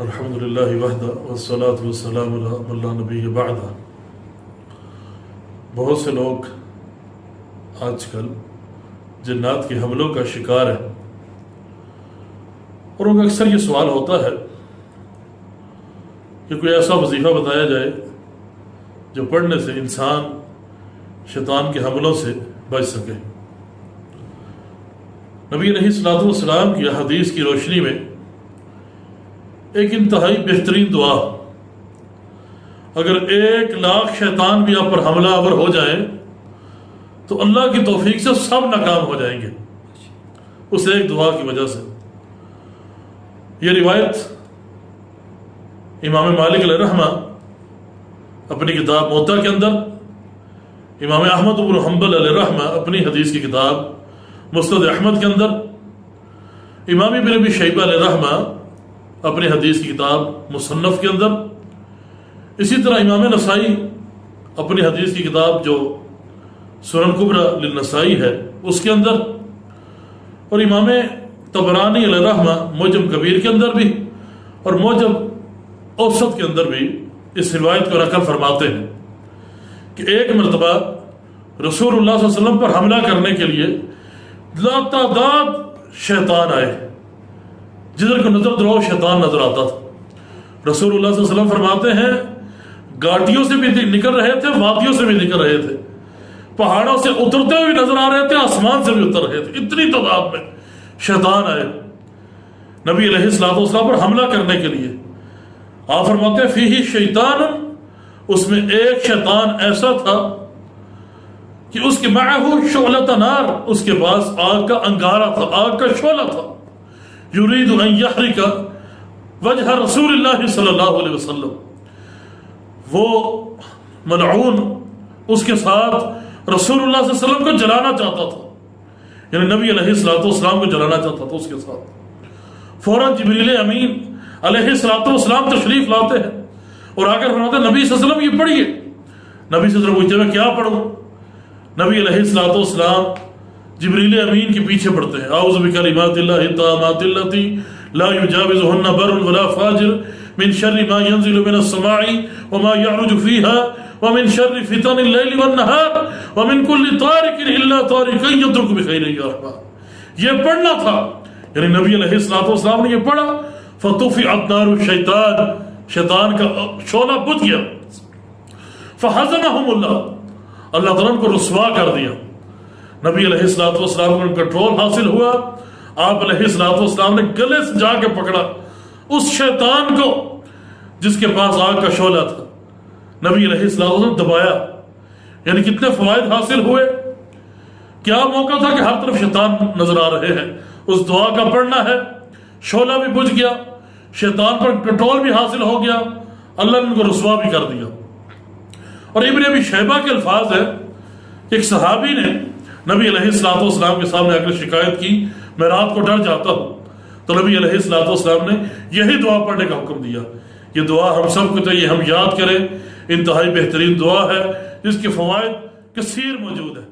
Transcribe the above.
الحمد للہ وحدہ والصلاة والسلام علی من لا نبی بعدہ۔ بہت سے لوگ آج کل جنات کے حملوں کا شکار ہیں، اور ان کا اکثر یہ سوال ہوتا ہے کہ کوئی ایسا وظیفہ بتایا جائے جو پڑھنے سے انسان شیطان کے حملوں سے بچ سکے۔ نبی علیہ الصلوۃ والسلام کی حدیث کی روشنی میں ایک انتہائی بہترین دعا، اگر 1,00,000 شیطان بھی آپ پر حملہ آور ہو جائیں تو اللہ کی توفیق سے سب ناکام ہو جائیں گے اس ایک دعا کی وجہ سے۔ یہ روایت امام مالک علیہ رحمہ اپنی کتاب موطا کے اندر، امام احمد بن حنبل علیہ رحمہ اپنی حدیث کی کتاب مسند احمد کے اندر، امام ابن ابی شیبہ علیہ رحمہ اپنی حدیث کی کتاب مصنف کے اندر، اسی طرح امام نسائی اپنی حدیث کی کتاب جو سنن کبریٰ للنسائی ہے اس کے اندر، اور امام طبرانی علیہ رحمہ معجم کبیر کے اندر بھی اور معجم اوسط کے اندر بھی اس روایت کو نقل فرماتے ہیں کہ ایک مرتبہ رسول اللہ صلی اللہ علیہ وسلم پر حملہ کرنے کے لیے لاتعداد شیطان آئے، جدھر کو نظر دراؤ شیطان نظر آتا تھا۔ رسول اللہ صلی اللہ علیہ وسلم فرماتے ہیں گاٹیوں سے بھی نکل رہے تھے، وادیوں سے بھی نکل رہے تھے، پہاڑوں سے اترتے ہوئے نظر آ رہے تھے، آسمان سے بھی اتر رہے تھے، اتنی تعداد میں شیطان آئے نبی علیہ الصلوۃ والسلام پر حملہ کرنے کے لیے۔ آپ فرماتے ہیں فیہ شیطان، اس میں ایک شیطان ایسا تھا کہ اس کے معہ شعلۃ نار، اس کے پاس آگ کا انگارہ تھا، آگ کا شعلہ تھا، یرید ان یحرک وجہ رسول اللہ صلی اللہ علیہ وسلم، وہ ملعون اس کے ساتھ رسول اللہ صلی اللہ علیہ وسلم کو جلانا چاہتا تھا، یعنی نبی علیہ الصلوۃ والسلام کو جلانا چاہتا تھا اس کے ساتھ۔ فوراً جبریل امین علیہ الصلوۃ والسلام تشریف لاتے ہیں اور آ کر فرماتے ہیں نبی صلی اللہ علیہ وسلم یہ پڑھیے۔ نبی صلی اللہ علیہ وسلم پوچھتے ہیں میں کیا پڑھوں؟ نبی علیہ الصلوۃ والسلام جبریل امین کے پیچھے پڑھتے ہیں اعوذ بکلمات اللہ التامات اللاتی لا یجاوزہن بر ولا فاجر من شر ما ينزل من السماء وما يعرج فيها ومن شر فتن اللیل والنہار ومن كل طارق الا طارقا يترك بخیر یا رحمن۔ یہ پڑھنا تھا، یعنی نبی علیہ الصلوۃ والسلام نے یہ پڑھا، فطفئت نار الشیطان، شیطان کا شعلہ بجھ گیا، فحزنہم اللہ تعالیٰ ان کو رسوا کر دیا۔ نبی علیہ الصلوۃ والسلام کو کنٹرول حاصل ہوا، آپ علیہ الصلوۃ والسلام نے گلے سے جا کے پکڑا اس شیطان کو جس کے پاس آگ کا شعلہ تھا، نبی علیہ الصلوۃ والسلام دبایا۔ یعنی کتنے فوائد حاصل ہوئے، کیا موقع تھا کہ ہر طرف شیطان نظر آ رہے ہیں، اس دعا کا پڑھنا ہے، شعلہ بھی بجھ گیا، شیطان پر کنٹرول بھی حاصل ہو گیا، اللہ نے ان کو رسوا بھی کر دیا۔ اور ابن ابی شیبہ کے الفاظ ہے کہ ایک صحابی نے نبی علیہ الصلوۃ والسلام کے سامنے آ کر شکایت کی میں رات کو ڈر جاتا ہوں، تو نبی علیہ الصلوۃ والسلام نے یہی دعا پڑھنے کا حکم دیا۔ یہ دعا ہم سب کو چاہیے ہم یاد کریں، انتہائی بہترین دعا ہے جس کے فوائد کثیر موجود ہیں۔